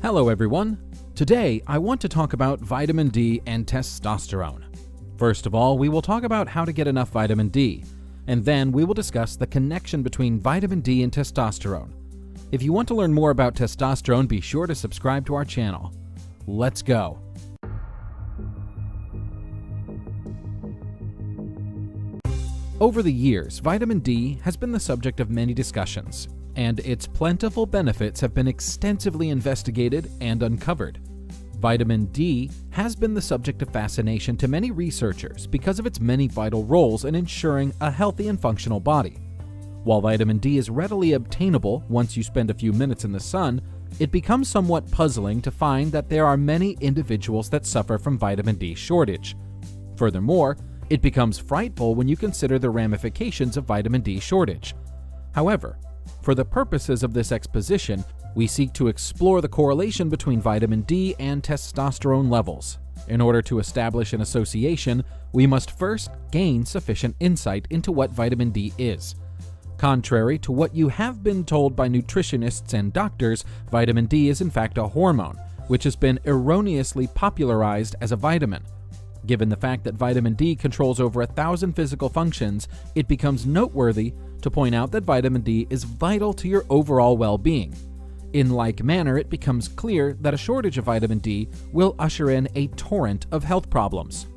Hello everyone! Today I want to talk about vitamin D and testosterone. First of all, we will talk about how to get enough vitamin D, and then we will discuss the connection between vitamin D and testosterone. If you want to learn more about testosterone, be sure to subscribe to our channel. Let's go! Over the years, vitamin D has been the subject of many discussions, and its plentiful benefits have been extensively investigated and uncovered. Vitamin D has been the subject of fascination to many researchers because of its many vital roles in ensuring a healthy and functional body. While vitamin D is readily obtainable once you spend a few minutes in the sun, it becomes somewhat puzzling to find that there are many individuals that suffer from vitamin D shortage. Furthermore, it becomes frightful when you consider the ramifications of vitamin D shortage. However, for the purposes of this exposition, we seek to explore the correlation between vitamin D and testosterone levels. In order to establish an association, we must first gain sufficient insight into what vitamin D is. Contrary to what you have been told by nutritionists and doctors, vitamin D is in fact a hormone, which has been erroneously popularized as a vitamin. Given the fact that vitamin D controls over 1,000 physical functions, it becomes noteworthy to point out that vitamin D is vital to your overall well-being. In like manner, it becomes clear that a shortage of vitamin D will usher in a torrent of health problems.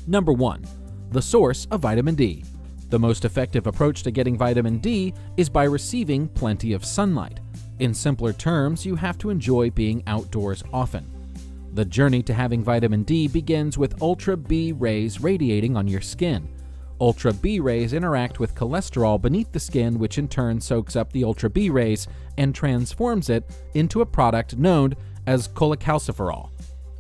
Number 1. The source of vitamin D. The most effective approach to getting vitamin D is by receiving plenty of sunlight. In simpler terms, you have to enjoy being outdoors often. The journey to having vitamin D begins with ultra B rays radiating on your skin. Ultra B rays interact with cholesterol beneath the skin, which in turn soaks up the ultra B rays and transforms it into a product known as cholecalciferol.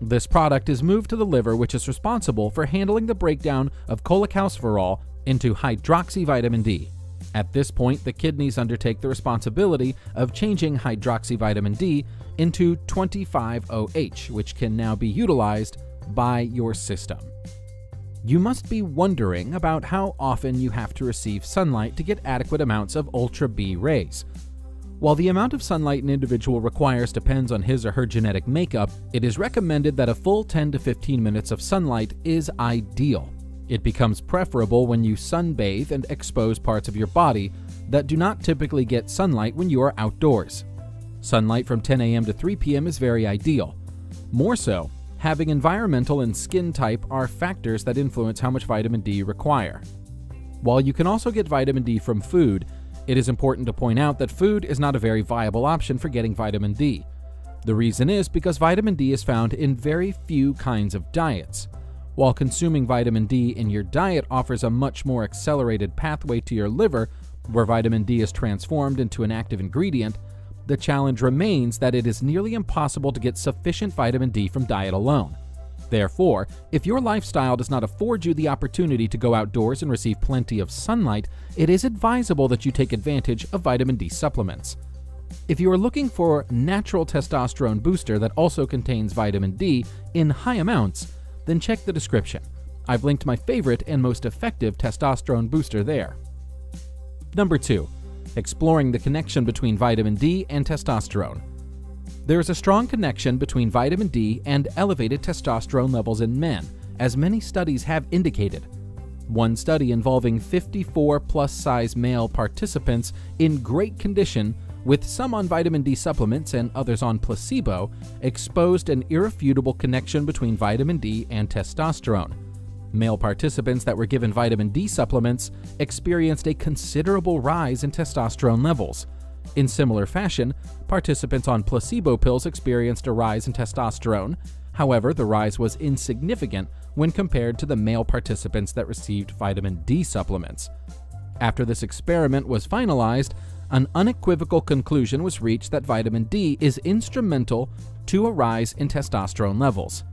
This product is moved to the liver, which is responsible for handling the breakdown of cholecalciferol into hydroxyvitamin D. At this point, the kidneys undertake the responsibility of changing hydroxyvitamin D into 25-OH, which can now be utilized by your system. You must be wondering about how often you have to receive sunlight to get adequate amounts of ultra B rays. While the amount of sunlight an individual requires depends on his or her genetic makeup, it is recommended that a full 10 to 15 minutes of sunlight is ideal. It becomes preferable when you sunbathe and expose parts of your body that do not typically get sunlight when you are outdoors. Sunlight from 10 a.m. to 3 p.m. is very ideal. More so, having environmental and skin type are factors that influence how much vitamin D you require. While you can also get vitamin D from food, it is important to point out that food is not a very viable option for getting vitamin D. The reason is because vitamin D is found in very few kinds of diets. While consuming vitamin D in your diet offers a much more accelerated pathway to your liver, where vitamin D is transformed into an active ingredient, the challenge remains that it is nearly impossible to get sufficient vitamin D from diet alone. Therefore, if your lifestyle does not afford you the opportunity to go outdoors and receive plenty of sunlight, it is advisable that you take advantage of vitamin D supplements. If you are looking for a natural testosterone booster that also contains vitamin D in high amounts, then check the description. I've linked my favorite and most effective testosterone booster there. Number 2. Exploring the connection between vitamin D and testosterone. There is a strong connection between vitamin D and elevated testosterone levels in men, as many studies have indicated. One study involving 54 plus-size male participants in great condition, with some on vitamin D supplements and others on placebo, exposed an irrefutable connection between vitamin D and testosterone. Male participants that were given vitamin D supplements experienced a considerable rise in testosterone levels. In similar fashion, participants on placebo pills experienced a rise in testosterone. However, the rise was insignificant when compared to the male participants that received vitamin D supplements. After this experiment was finalized, an unequivocal conclusion was reached that vitamin D is instrumental to a rise in testosterone levels.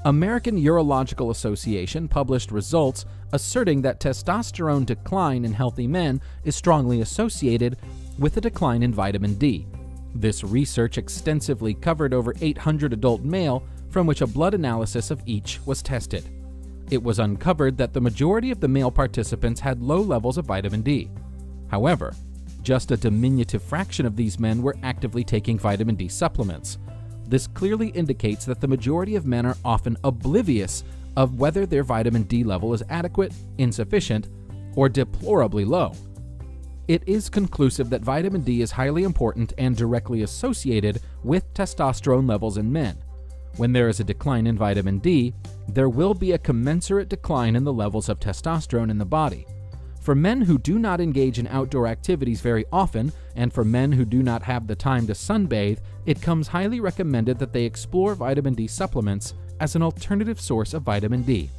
American Urological Association published results asserting that testosterone decline in healthy men is strongly associated with a decline in vitamin D. This research extensively covered over 800 adult male, from which a blood analysis of each was tested. It was uncovered that the majority of the male participants had low levels of vitamin D. However, just a diminutive fraction of these men were actively taking vitamin D supplements. This clearly indicates that the majority of men are often oblivious of whether their vitamin D level is adequate, insufficient, or deplorably low. It is conclusive that vitamin D is highly important and directly associated with testosterone levels in men. When there is a decline in vitamin D, there will be a commensurate decline in the levels of testosterone in the body. For men who do not engage in outdoor activities very often, and for men who do not have the time to sunbathe, it comes highly recommended that they explore vitamin D supplements as an alternative source of vitamin D.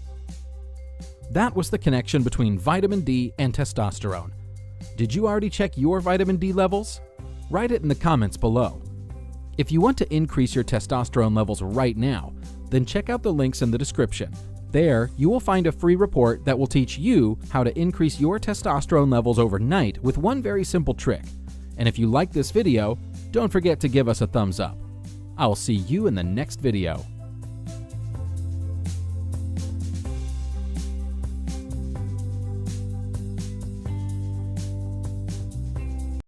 That was the connection between vitamin D and testosterone. Did you already check your vitamin D levels? Write it in the comments below. If you want to increase your testosterone levels right now, then check out the links in the description. There, you will find a free report that will teach you how to increase your testosterone levels overnight with one very simple trick. And if you like this video, don't forget to give us a thumbs up. I'll see you in the next video.